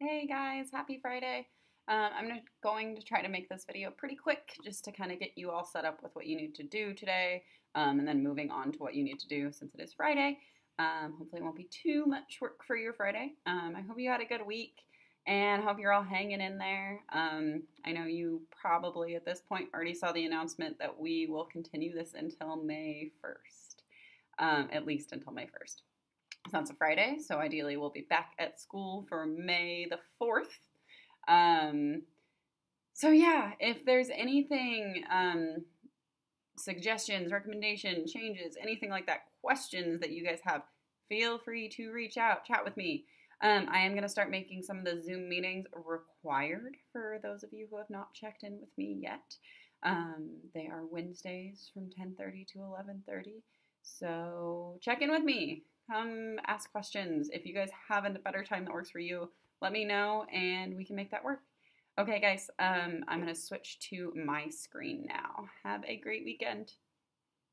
Hey guys, happy Friday. I'm going to try to make this video pretty quick just to kind of get you all set up with what you need to do today and then moving on to what you need to do since it is Friday. Hopefully it won't be too much work for your Friday. I hope you had a good week and hope you're all hanging in there. I know you probably at this point already saw the announcement that we will continue this until May 1st, at least until May 1st. So that's a Friday, so ideally we'll be back at school for May the 4th. So yeah, if there's anything, suggestions, recommendations, changes, anything like that, questions that you guys have, feel free to reach out, chat with me. I am going to start making some of the Zoom meetings required for those of you who have not checked in with me yet. They are Wednesdays from 10:30 to 11:30, so check in with me. Come ask questions. If you guys have a better time that works for you, let me know and we can make that work. Okay, guys, I'm going to switch to my screen now. Have a great weekend.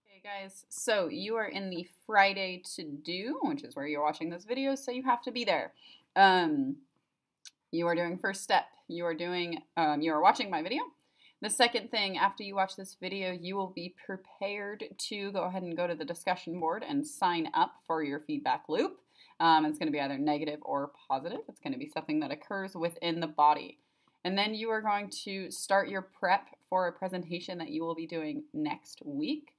Okay, guys, so you are in the Friday to do, which is where you're watching this video, so you have to be there. You are doing first step. You are watching my video. The second thing, after you watch this video, you will be prepared to go ahead and go to the discussion board and sign up for your feedback loop. It's going to be either negative or positive. It's going to be something that occurs within the body. And then you are going to start your prep for a presentation that you will be doing next week.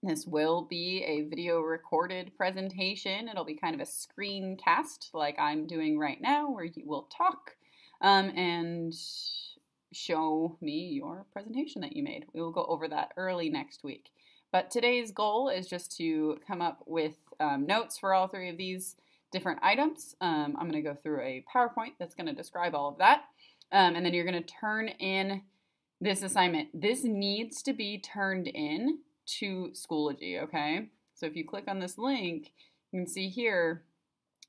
This will be a video recorded presentation. It'll be kind of a screencast like I'm doing right now, where you will talk and show me your presentation that you made. We will go over that early next week. But today's goal is just to come up with notes for all three of these different items. I'm going to go through a PowerPoint that's going to describe all of that. And then you're going to turn in this assignment. This needs to be turned in to Schoology, okay? So if you click on this link, you can see here,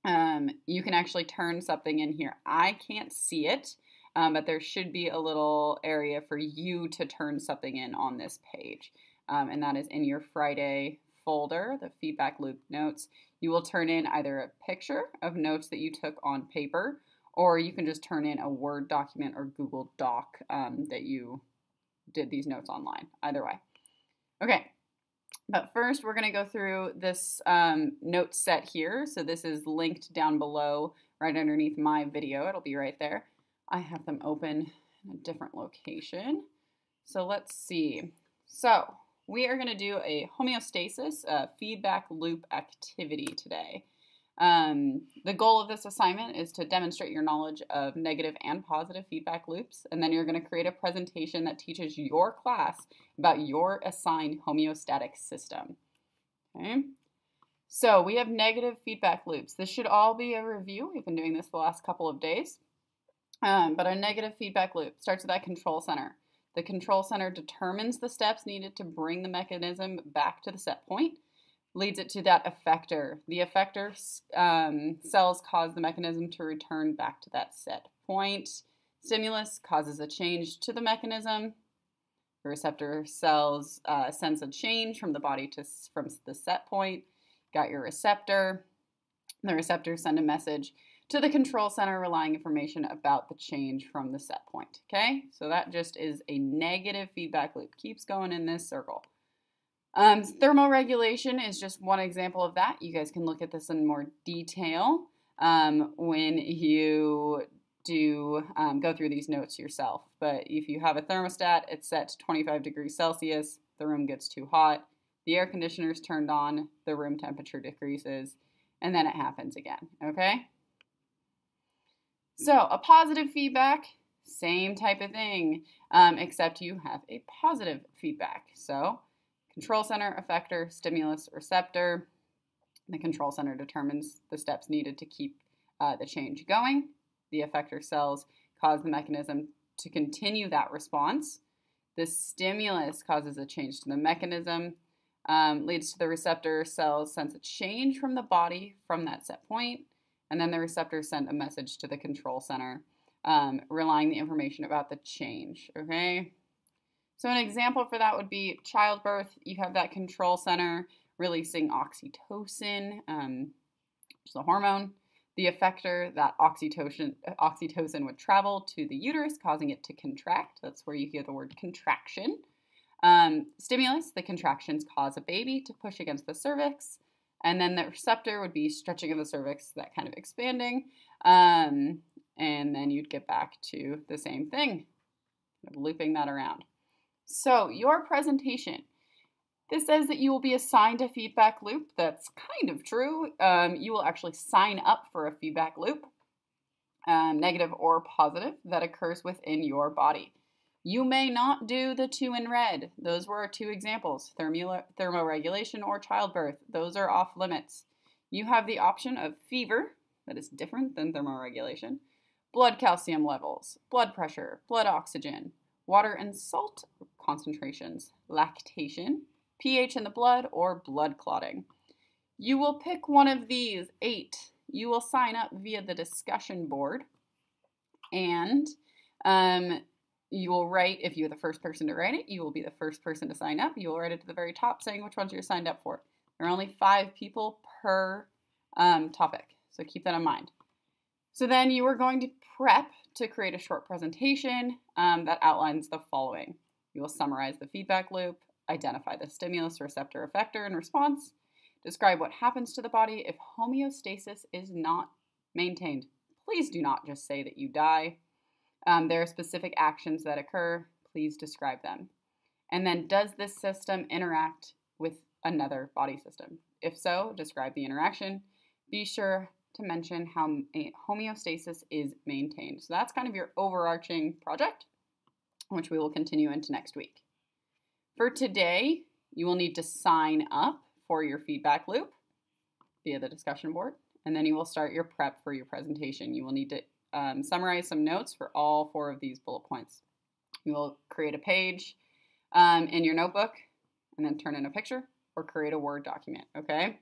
you can actually turn something in here. I can't see it. But there should be a little area for you to turn something in on this page. And that is in your Friday folder, the feedback loop notes. You will turn in either a picture of notes that you took on paper, or you can just turn in a Word document or Google Doc that you did these notes online, either way. Okay, but first we're going to go through this note set here. So this is linked down below right underneath my video. It'll be right there. I have them open in a different location. So let's see. So we are going to do a homeostasis feedback loop activity today. The goal of this assignment is to demonstrate your knowledge of negative and positive feedback loops, and then you're going to create a presentation that teaches your class about your assigned homeostatic system. Okay. So we have negative feedback loops. This should all be a review. We've been doing this the last couple of days. But a negative feedback loop starts with that control center. The control center determines the steps needed to bring the mechanism back to the set point, leads it to that effector. The effector cells cause the mechanism to return back to that set point. Stimulus causes a change to the mechanism. The receptor cells sense a change from the body from the set point. Got your receptor. The receptors send a message to the control center relying information about the change from the set point, okay? So that just is a negative feedback loop. Keeps going in this circle. Thermoregulation is just one example of that. You guys can look at this in more detail when you do go through these notes yourself. But if you have a thermostat, it's set to 25 degrees Celsius, the room gets too hot, the air conditioner is turned on, the room temperature decreases, and then it happens again, okay? So a positive feedback, same type of thing, except you have a positive feedback. So control center, effector, stimulus, receptor. The control center determines the steps needed to keep the change going. The effector cells cause the mechanism to continue that response. The stimulus causes a change to the mechanism, leads to the receptor cells sense a change from the body from that set point. And then the receptors send a message to the control center, relying the information about the change, okay? So an example for that would be childbirth. You have that control center releasing oxytocin, which is a hormone. The effector, that oxytocin would travel to the uterus, causing it to contract. That's where you hear the word contraction. Stimulus, the contractions cause a baby to push against the cervix. And then the receptor would be stretching of the cervix, that kind of expanding. And then you'd get back to the same thing, kind of looping that around. So your presentation. This says that you will be assigned a feedback loop. That's kind of true. You will actually sign up for a feedback loop, negative or positive, that occurs within your body. You may not do the 2 in red. Those were 2 examples, thermoregulation or childbirth. Those are off limits. You have the option of fever, that is different than thermoregulation, blood calcium levels, blood pressure, blood oxygen, water and salt concentrations, lactation, pH in the blood, or blood clotting. You will pick one of these 8. You will sign up via the discussion board, and you will write, if you're the first person to write it, you will be the first person to sign up. You will write it to the very top saying which ones you're signed up for. There are only 5 people per topic, so keep that in mind. So then you are going to prep to create a short presentation that outlines the following. You will summarize the feedback loop, identify the stimulus, receptor, effector, and response, describe what happens to the body if homeostasis is not maintained. Please do not just say that you die. There are specific actions that occur. Please describe them. And then, does this system interact with another body system? If so, describe the interaction. Be sure to mention how homeostasis is maintained. So that's kind of your overarching project, which we will continue into next week. For today, you will need to sign up for your feedback loop via the discussion board, and then you will start your prep for your presentation. You will need to summarize some notes for all 4 of these bullet points. You will create a page in your notebook and then turn in a picture or create a Word document, okay?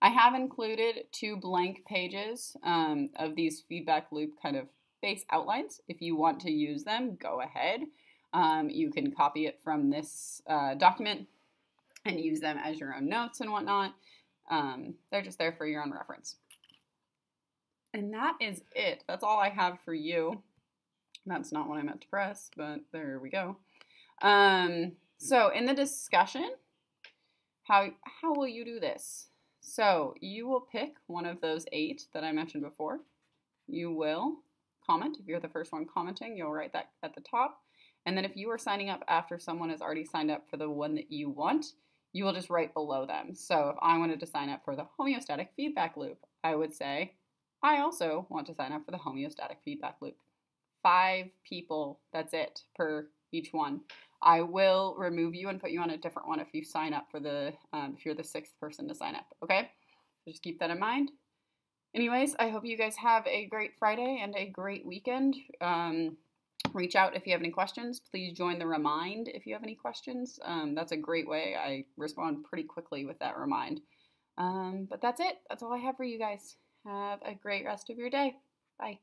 I have included 2 blank pages of these feedback loop kind of base outlines. If you want to use them, go ahead. You can copy it from this document and use them as your own notes and whatnot. They're just there for your own reference. And that is it. That's all I have for you. That's not what I meant to press, but there we go. So in the discussion, how will you do this? So you will pick one of those 8 that I mentioned before. You will comment. If you're the first one commenting, you'll write that at the top. And then if you are signing up after someone has already signed up for the one that you want, you will just write below them. So if I wanted to sign up for the homeostatic feedback loop, I would say, I also want to sign up for the homeostatic feedback loop. 5 people, that's it, per each one. I will remove you and put you on a different one if you sign up for if you're the 6th person to sign up, okay? So just keep that in mind. Anyways, I hope you guys have a great Friday and a great weekend. Reach out if you have any questions. Please join the Remind if you have any questions. That's a great way. I respond pretty quickly with that Remind. But that's it. That's all I have for you guys. Have a great rest of your day. Bye.